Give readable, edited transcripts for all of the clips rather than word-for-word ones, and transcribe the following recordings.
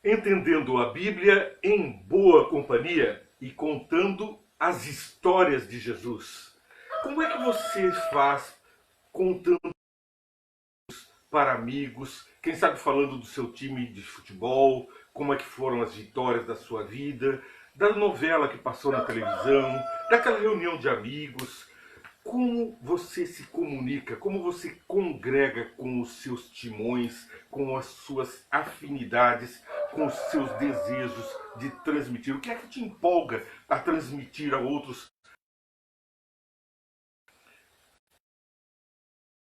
Entendendo a Bíblia em boa companhia e contando as histórias de Jesus. Como é que você faz contando para amigos, quem sabe falando do seu time de futebol, como é que foram as vitórias da sua vida, da novela que passou na televisão, daquela reunião de amigos? Como você se comunica, como você congrega com os seus timões, com as suas afinidades, com os seus desejos de transmitir? O que é que te empolga a transmitir a outros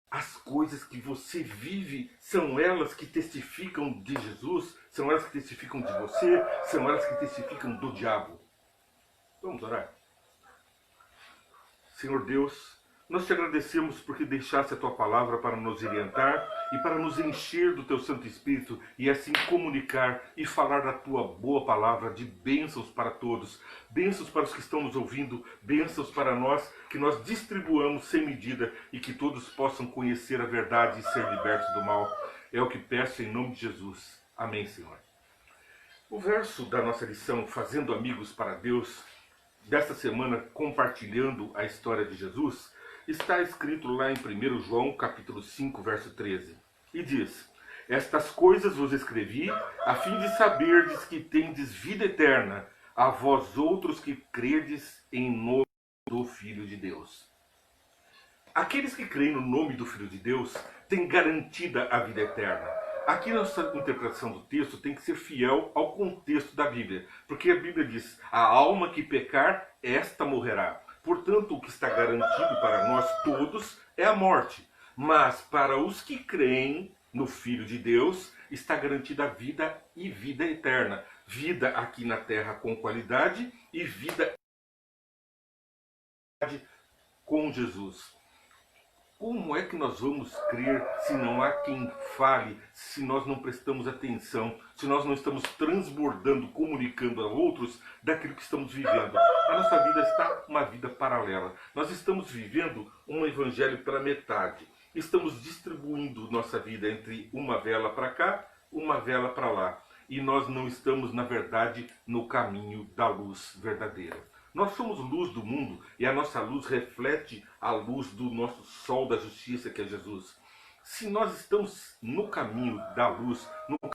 as coisas que você vive? São elas que testificam de Jesus? São elas que testificam de você? São elas que testificam do diabo? Vamos orar. Senhor Deus, nós te agradecemos porque deixaste a tua palavra para nos orientar e para nos encher do teu Santo Espírito e assim comunicar e falar da tua boa palavra de bênçãos para todos, bênçãos para os que estão nos ouvindo, bênçãos para nós, que nós distribuamos sem medida e que todos possam conhecer a verdade e ser libertos do mal. É o que peço em nome de Jesus. Amém, Senhor. O verso da nossa lição, Fazendo Amigos para Deus, desta semana, compartilhando a história de Jesus, está escrito lá em 1 João, capítulo 5, verso 13. E diz: Estas coisas vos escrevi, a fim de saberdes que tendes vida eterna, a vós outros que credes em nome do Filho de Deus. Aqueles que creem no nome do Filho de Deus têm garantida a vida eterna. Aqui nossa interpretação do texto tem que ser fiel ao contexto da Bíblia, porque a Bíblia diz: a alma que pecar, esta morrerá. Portanto, o que está garantido para nós todos é a morte. Mas para os que creem no Filho de Deus, está garantida a vida e vida eterna. Vida aqui na terra com qualidade e vida com Jesus. Como é que nós vamos crer se não há quem fale, se nós não prestamos atenção, se nós não estamos transbordando, comunicando a outros daquilo que estamos vivendo? A nossa vida está uma vida paralela. Nós estamos vivendo um evangelho pela metade. Estamos distribuindo nossa vida entre uma vela para cá, uma vela para lá. E nós não estamos, na verdade, no caminho da luz verdadeira. Nós somos luz do mundo e a nossa luz reflete a luz do nosso sol da justiça, que é Jesus. Se nós estamos no caminho da luz, no caminho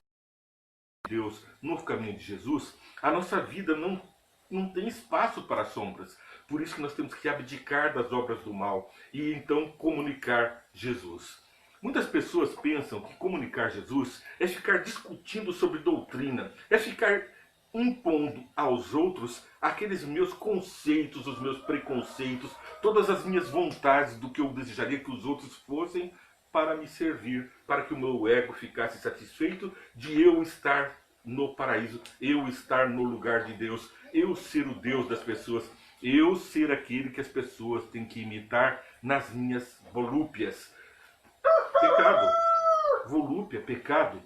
de Deus, no caminho de Jesus, a nossa vida não tem espaço para sombras. Por isso que nós temos que abdicar das obras do mal e então comunicar Jesus. Muitas pessoas pensam que comunicar Jesus é ficar discutindo sobre doutrina, é ficar impondo aos outros aqueles meus conceitos, os meus preconceitos, todas as minhas vontades do que eu desejaria que os outros fossem para me servir, para que o meu ego ficasse satisfeito de eu estar no paraíso, eu estar no lugar de Deus, eu ser o Deus das pessoas, eu ser aquele que as pessoas têm que imitar nas minhas volúpias. Pecado, volúpia, pecado,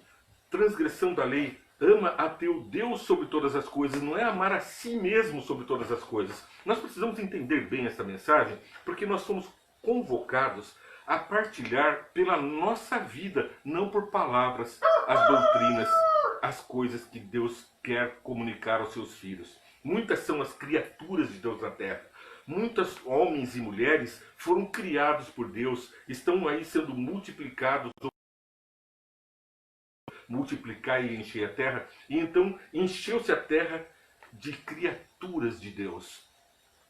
transgressão da lei. Ama a teu Deus sobre todas as coisas, não é amar a si mesmo sobre todas as coisas. Nós precisamos entender bem essa mensagem, porque nós somos convocados a partilhar pela nossa vida, não por palavras, as doutrinas, as coisas que Deus quer comunicar aos seus filhos. Muitas são as criaturas de Deus na terra. Muitos homens e mulheres foram criados por Deus, estão aí sendo multiplicados, multiplicar e encher a terra. E então encheu-se a terra de criaturas de Deus.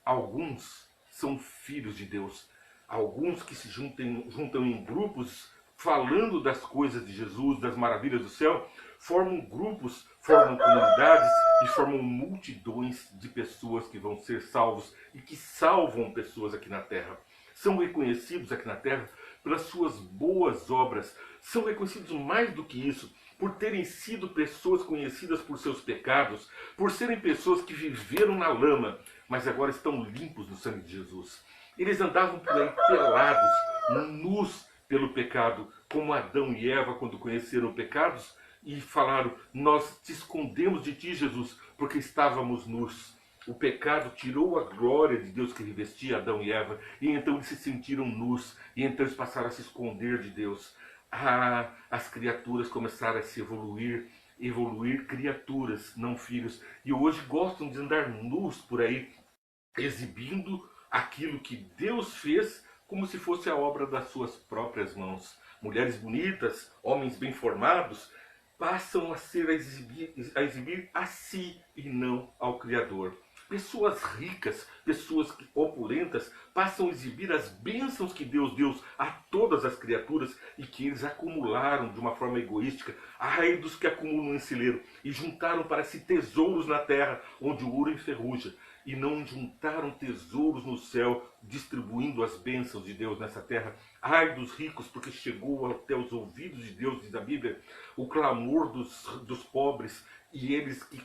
Alguns são filhos de Deus. Alguns que se juntam em grupos falando das coisas de Jesus, das maravilhas do céu, formam grupos, formam comunidades e formam multidões de pessoas que vão ser salvos e que salvam pessoas aqui na terra. São reconhecidos aqui na terra pelas suas boas obras. São reconhecidos mais do que isso, por terem sido pessoas conhecidas por seus pecados, por serem pessoas que viveram na lama, mas agora estão limpos no sangue de Jesus. Eles andavam por aí pelados, nus pelo pecado, como Adão e Eva quando conheceram pecados e falaram: nós te escondemos de ti, Jesus, porque estávamos nus. O pecado tirou a glória de Deus que revestia Adão e Eva, e então eles se sentiram nus, e então eles passaram a se esconder de Deus. As criaturas começaram a se evoluir evoluir criaturas, não filhos. E hoje gostam de andar nus por aí, exibindo aquilo que Deus fez como se fosse a obra das suas próprias mãos. Mulheres bonitas, homens bem formados, passam a exibir a si e não ao Criador. Pessoas ricas, pessoas opulentas, passam a exibir as bênçãos que Deus deu a todas as criaturas e que eles acumularam de uma forma egoística. Ai dos que acumulam em celeiro e juntaram para si tesouros na terra, onde o ouro enferruja, e não juntaram tesouros no céu, distribuindo as bênçãos de Deus nessa terra. Ai dos ricos, porque chegou até os ouvidos de Deus, diz a Bíblia, o clamor dos pobres, e eles que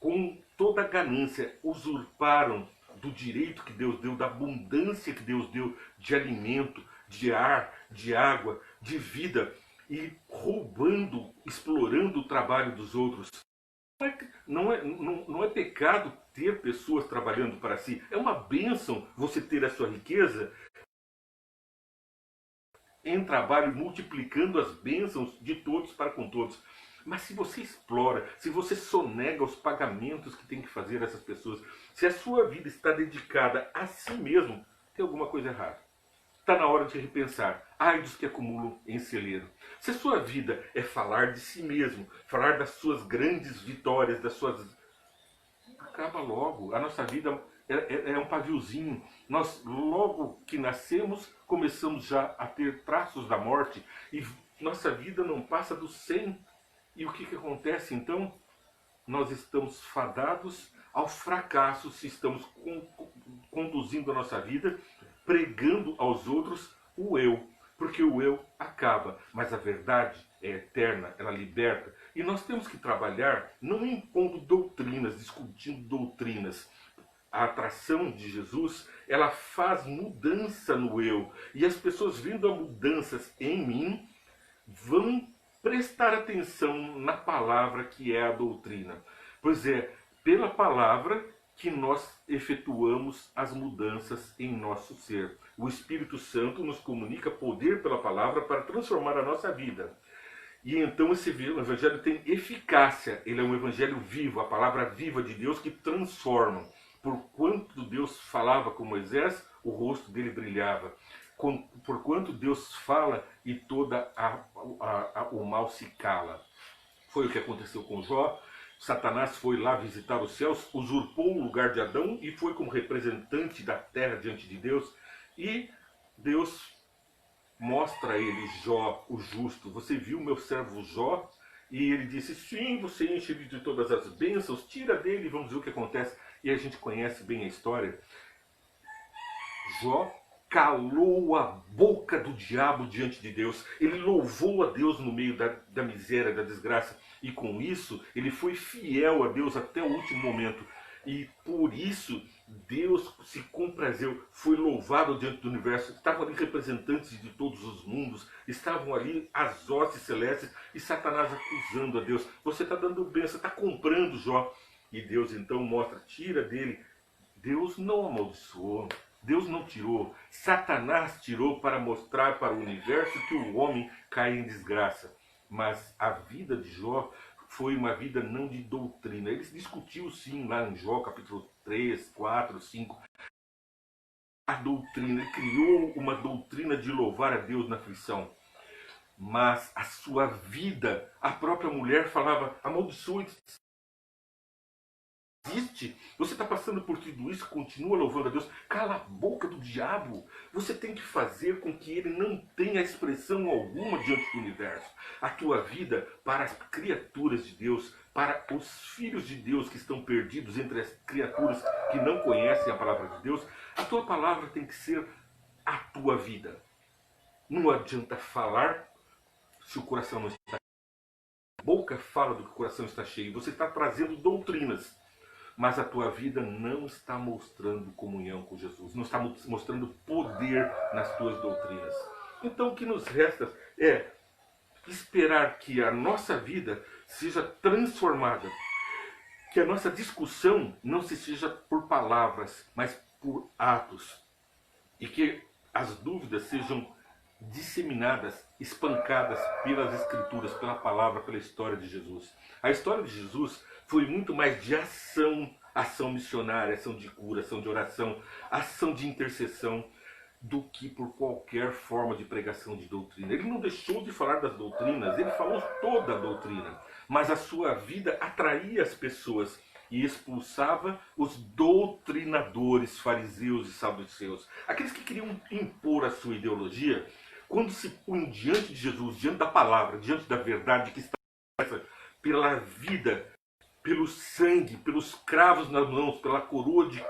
com toda a ganância usurparam do direito que Deus deu, da abundância que Deus deu de alimento, de ar, de água, de vida, e roubando, explorando o trabalho dos outros. Não é pecado ter pessoas trabalhando para si. É uma bênção você ter a sua riqueza em trabalho, multiplicando as bênçãos de todos para com todos. Mas se você explora, se você sonega os pagamentos que tem que fazer essas pessoas, se a sua vida está dedicada a si mesmo, tem alguma coisa errada. Está na hora de repensar. Ai dos que acumulam em celeiro. Se a sua vida é falar de si mesmo, falar das suas grandes vitórias, das suas... Acaba logo. A nossa vida é um paviozinho. Nós, logo que nascemos, começamos já a ter traços da morte. E nossa vida não passa dos 100. E o que acontece então? Nós estamos fadados ao fracasso se estamos conduzindo a nossa vida, pregando aos outros o eu. Porque o eu acaba, mas a verdade é eterna, ela liberta. E nós temos que trabalhar não impondo doutrinas, discutindo doutrinas. A atração de Jesus, ela faz mudança no eu. E as pessoas vendo a mudanças em mim, vão prestar atenção na palavra que é a doutrina. Pois é, pela palavra que nós efetuamos as mudanças em nosso ser. O Espírito Santo nos comunica poder pela palavra para transformar a nossa vida. E então esse evangelho tem eficácia, ele é um evangelho vivo, a palavra viva de Deus que transforma. Porquanto Deus falava com Moisés, o rosto dele brilhava. Porquanto Deus fala e toda o mal se cala. Foi o que aconteceu com Jó. Satanás foi lá visitar os céus, usurpou o lugar de Adão e foi como representante da terra diante de Deus. E Deus mostra a ele, Jó, o justo. Você viu meu servo Jó? E ele disse, sim, você enche ele de todas as bênçãos, tira dele e vamos ver o que acontece. E a gente conhece bem a história. Jó calou a boca do diabo diante de Deus. Ele louvou a Deus no meio da miséria, da desgraça. E com isso, ele foi fiel a Deus até o último momento. E por isso, Deus se comprazeu, foi louvado diante do universo. Estavam ali representantes de todos os mundos, estavam ali as hostes celestes e Satanás acusando a Deus. Você está dando bênção, está comprando Jó. E Deus então mostra, tira dele. Deus não amaldiçoou. Deus não tirou, Satanás tirou para mostrar para o universo que o homem cai em desgraça. Mas a vida de Jó foi uma vida não de doutrina. Ele discutiu sim lá em Jó, capítulo 3, 4, 5. A doutrina, ele criou uma doutrina de louvar a Deus na aflição. Mas a sua vida, a própria mulher falava, amaldiçoe. Existe. Você está passando por tudo isso, continua louvando a Deus. Cala a boca do diabo. Você tem que fazer com que ele não tenha expressão alguma diante do universo. A tua vida para as criaturas de Deus, para os filhos de Deus que estão perdidos entre as criaturas que não conhecem a palavra de Deus, a tua palavra tem que ser a tua vida. Não adianta falar se o coração não está cheio. A boca fala do que o coração está cheio. Você está trazendo doutrinas. Mas a tua vida não está mostrando comunhão com Jesus. Não está mostrando poder nas tuas doutrinas. Então o que nos resta é esperar que a nossa vida seja transformada. Que a nossa discussão não seja por palavras, mas por atos. E que as dúvidas sejam disseminadas espancadas pelas escrituras, pela palavra, pela história de Jesus. A história de Jesus foi muito mais de ação, ação missionária, ação de cura, ação de oração, ação de intercessão, do que por qualquer forma de pregação de doutrina. Ele não deixou de falar das doutrinas, ele falou toda a doutrina, mas a sua vida atraía as pessoas e expulsava os doutrinadores, fariseus e saduceus, aqueles que queriam impor a sua ideologia. Quando se punham diante de Jesus, diante da palavra, diante da verdade que está pela vida, pelo sangue, pelos cravos nas mãos, pela coroa de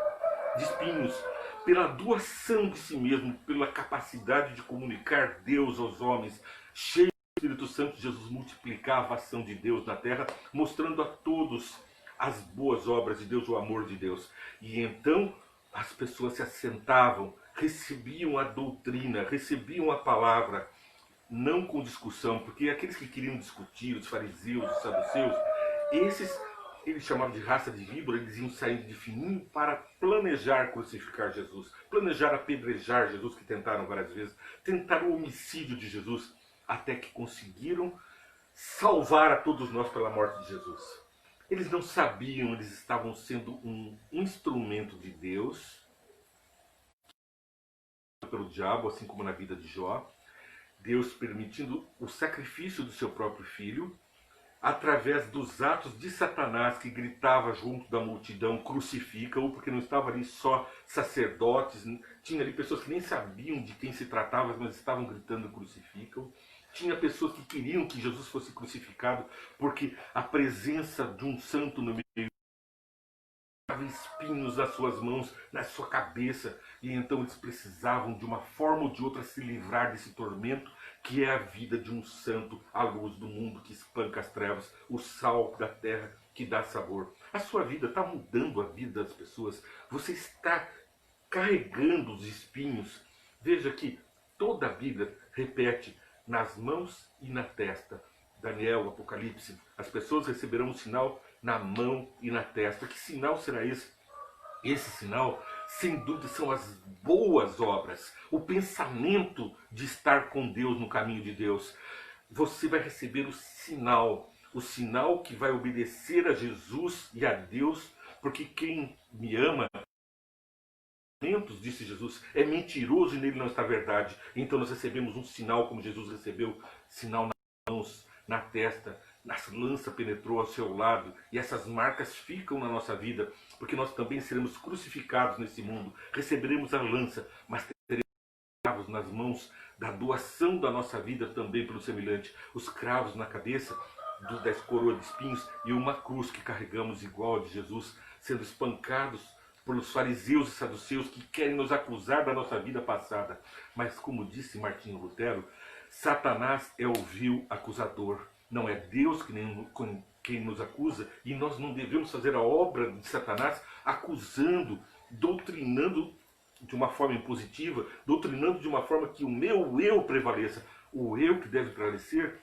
espinhos, pela doação de si mesmo, pela capacidade de comunicar Deus aos homens, cheio do Espírito Santo, Jesus multiplicava a ação de Deus na terra, mostrando a todos as boas obras de Deus, o amor de Deus. E então as pessoas se assentavam, recebiam a doutrina, recebiam a palavra, não com discussão, porque aqueles que queriam discutir, os fariseus, os saduceus, esses eles chamavam de raça de víbora, eles iam saindo de fininho para planejar crucificar Jesus, planejar apedrejar Jesus, que tentaram várias vezes, tentaram o homicídio de Jesus, até que conseguiram salvar a todos nós pela morte de Jesus. Eles não sabiam, eles estavam sendo um instrumento de Deus, pelo diabo, assim como na vida de Jó, Deus permitindo o sacrifício do seu próprio filho, através dos atos de Satanás, que gritava junto da multidão, crucifica-o, porque não estava ali só sacerdotes, tinha ali pessoas que nem sabiam de quem se tratava, mas estavam gritando crucifica-o. Tinha pessoas que queriam que Jesus fosse crucificado, porque a presença de um santo no meio espinhos nas suas mãos, na sua cabeça, e então eles precisavam de uma forma ou de outra se livrar desse tormento que é a vida de um santo, a luz do mundo que espanca as trevas, o sal da terra que dá sabor. A sua vida está mudando a vida das pessoas, você está carregando os espinhos. Veja que toda a Bíblia repete nas mãos e na testa. Daniel, Apocalipse, as pessoas receberão um sinal na mão e na testa. Que sinal será esse? Esse sinal, sem dúvida, são as boas obras, o pensamento de estar com Deus, no caminho de Deus. Você vai receber o sinal que vai obedecer a Jesus e a Deus, porque quem me ama, disse Jesus, é mentiroso e nele não está a verdade. Então nós recebemos um sinal como Jesus recebeu, sinal nas mãos, na testa, a lança penetrou ao seu lado, e essas marcas ficam na nossa vida, porque nós também seremos crucificados nesse mundo, receberemos a lança, mas teremos cravos nas mãos da doação da nossa vida também pelo semelhante, os cravos na cabeça das coroas de espinhos e uma cruz que carregamos igual a de Jesus, sendo espancados pelos fariseus e saduceus que querem nos acusar da nossa vida passada. Mas como disse Martinho Lutero, Satanás é o vil acusador. Não é Deus quem nos acusa, e nós não devemos fazer a obra de Satanás acusando, doutrinando de uma forma impositiva, doutrinando de uma forma que o meu eu prevaleça. O eu que deve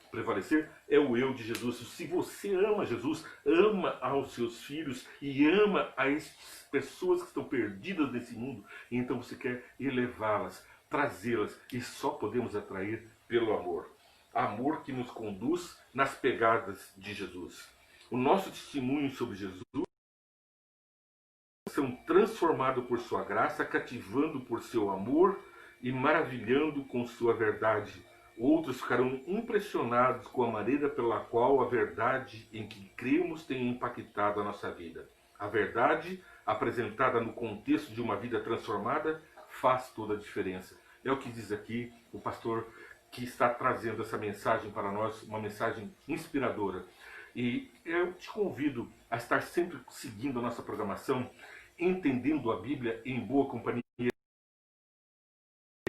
prevalecer é o eu de Jesus. Se você ama Jesus, ama aos seus filhos e ama as pessoas que estão perdidas nesse mundo, então você quer elevá-las, trazê-las, e só podemos atrair pelo amor. Amor que nos conduz nas pegadas de Jesus. O nosso testemunho sobre Jesus são transformados por sua graça, cativando por seu amor e maravilhando com sua verdade. Outros ficarão impressionados com a maneira pela qual a verdade em que cremos tem impactado a nossa vida. A verdade, apresentada no contexto de uma vida transformada, faz toda a diferença. É o que diz aqui o pastor que está trazendo essa mensagem para nós, uma mensagem inspiradora. E eu te convido a estar sempre seguindo a nossa programação, entendendo a Bíblia em boa companhia.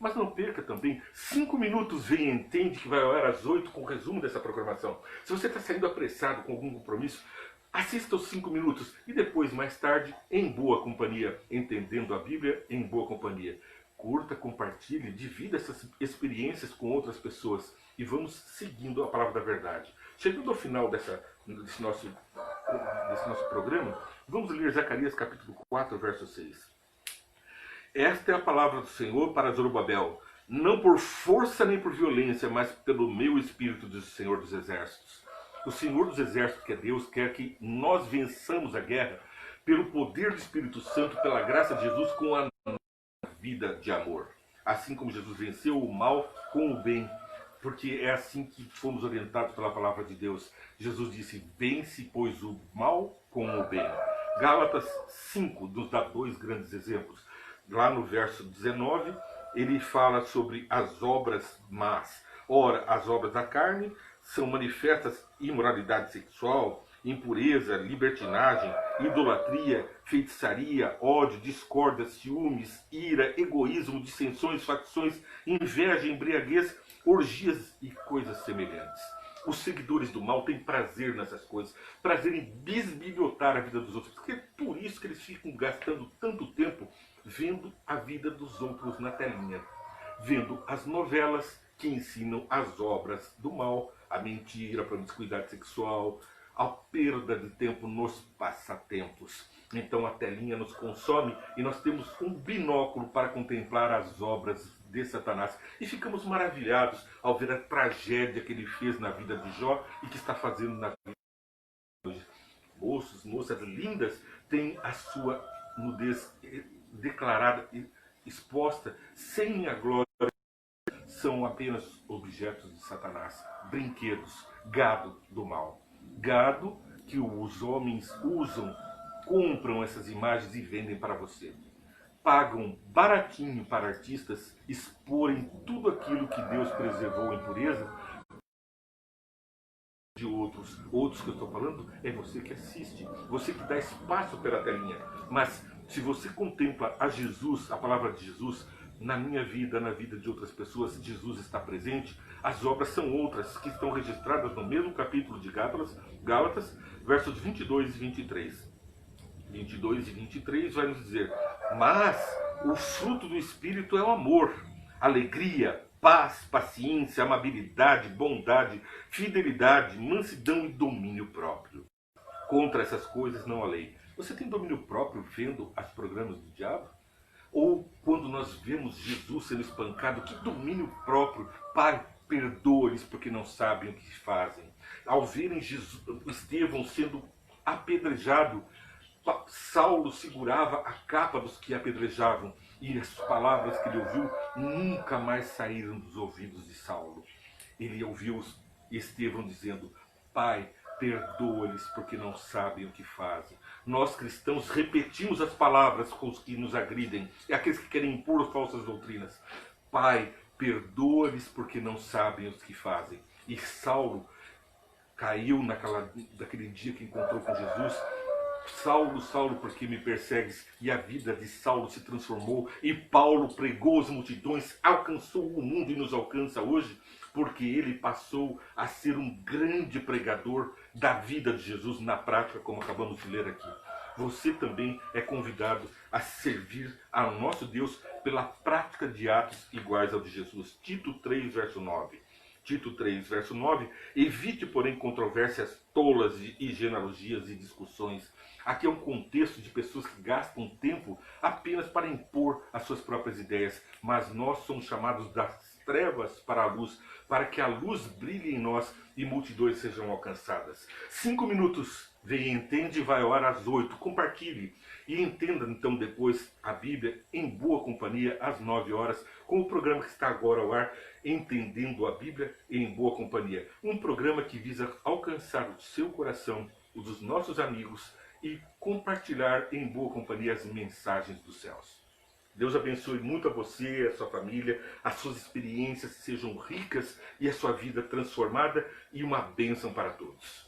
Mas não perca também 5 minutos, vem e entende, que vai ao ar às 8 com o resumo dessa programação. Se você está saindo apressado com algum compromisso, assista os 5 minutos e depois, mais tarde, em boa companhia, entendendo a Bíblia em boa companhia. Curta, compartilhe, divida essas experiências com outras pessoas e vamos seguindo a palavra da verdade. Chegando ao final desse nosso programa, vamos ler Zacarias capítulo 4, verso 6. Esta é a palavra do Senhor para Zorobabel, não por força nem por violência, mas pelo meu Espírito, diz o Senhor dos Exércitos. O Senhor dos Exércitos, que é Deus, quer que nós vençamos a guerra pelo poder do Espírito Santo, pela graça de Jesus, com a vida de amor. Assim como Jesus venceu o mal com o bem, porque é assim que fomos orientados pela palavra de Deus. Jesus disse: vence, pois, o mal com o bem. Gálatas 5 nos dá dois grandes exemplos. Lá no verso 19, ele fala sobre as obras más. Ora, as obras da carne são manifestas imoralidade sexual, impureza, libertinagem, idolatria, feitiçaria, ódio, discórdia, ciúmes, ira, egoísmo, dissensões, facções, inveja, embriaguez, orgias e coisas semelhantes. Os seguidores do mal têm prazer nessas coisas, prazer em bisbilhotar a vida dos outros, porque é por isso que eles ficam gastando tanto tempo vendo a vida dos outros na telinha, vendo as novelas que ensinam as obras do mal, a mentira, a promiscuidade sexual, a perda de tempo nos passatempos. Então a telinha nos consome e nós temos um binóculo para contemplar as obras de Satanás. E ficamos maravilhados ao ver a tragédia que ele fez na vida de Jó e que está fazendo na vida de hoje. Moços, moças lindas têm a sua nudez declarada e exposta sem a glória. São apenas objetos de Satanás, brinquedos, gado do mal. Gado que os homens usam, compram essas imagens e vendem para você. Pagam baratinho para artistas exporem tudo aquilo que Deus preservou em pureza de outros. Outros que eu estou falando é você que assiste, você que dá espaço pela telinha. Mas se você contempla a Jesus, a palavra de Jesus, na minha vida, na vida de outras pessoas, Jesus está presente. As obras são outras que estão registradas no mesmo capítulo de Gálatas, versos 22 e 23. 22 e 23 vai nos dizer: mas o fruto do Espírito é o amor, alegria, paz, paciência, amabilidade, bondade, fidelidade, mansidão e domínio próprio. Contra essas coisas não há lei. Você tem domínio próprio vendo os programas do diabo? Ou quando nós vemos Jesus sendo espancado, que domínio próprio? Pai, perdoa-lhes porque não sabem o que fazem. Ao verem Estevão sendo apedrejado, Saulo segurava a capa dos que apedrejavam e as palavras que ele ouviu nunca mais saíram dos ouvidos de Saulo. Ele ouviu Estevão dizendo: Pai, perdoa-lhes porque não sabem o que fazem. Nós cristãos repetimos as palavras com os que nos agridem, e aqueles que querem impor falsas doutrinas. Pai, perdoa-lhes porque não sabem o que fazem. E Saulo caiu naquele dia que encontrou com Jesus. Saulo, Saulo, por que me persegues? E a vida de Saulo se transformou e Paulo pregou as multidões, alcançou o mundo e nos alcança hoje, porque ele passou a ser um grande pregador da vida de Jesus na prática, como acabamos de ler aqui. Você também é convidado a servir ao nosso Deus pela prática de atos iguais ao de Jesus. Tito 3, verso 9. Tito 3, verso 9. Evite, porém, controvérsias tolas e genealogias e discussões. Aqui é um contexto de pessoas que gastam tempo apenas para impor as suas próprias ideias. Mas nós somos chamados das trevas para a luz, para que a luz brilhe em nós e multidões sejam alcançadas. 5 minutos. Vem, entende e vai orar às 8. Compartilhe. E entenda então depois a Bíblia em boa companhia às 9 horas, com o programa que está agora ao ar, Entendendo a Bíblia em Boa Companhia. Um programa que visa alcançar o seu coração, o dos nossos amigos, e compartilhar em boa companhia as mensagens dos céus. Deus abençoe muito a você, a sua família, as suas experiências sejam ricas e a sua vida transformada e uma bênção para todos.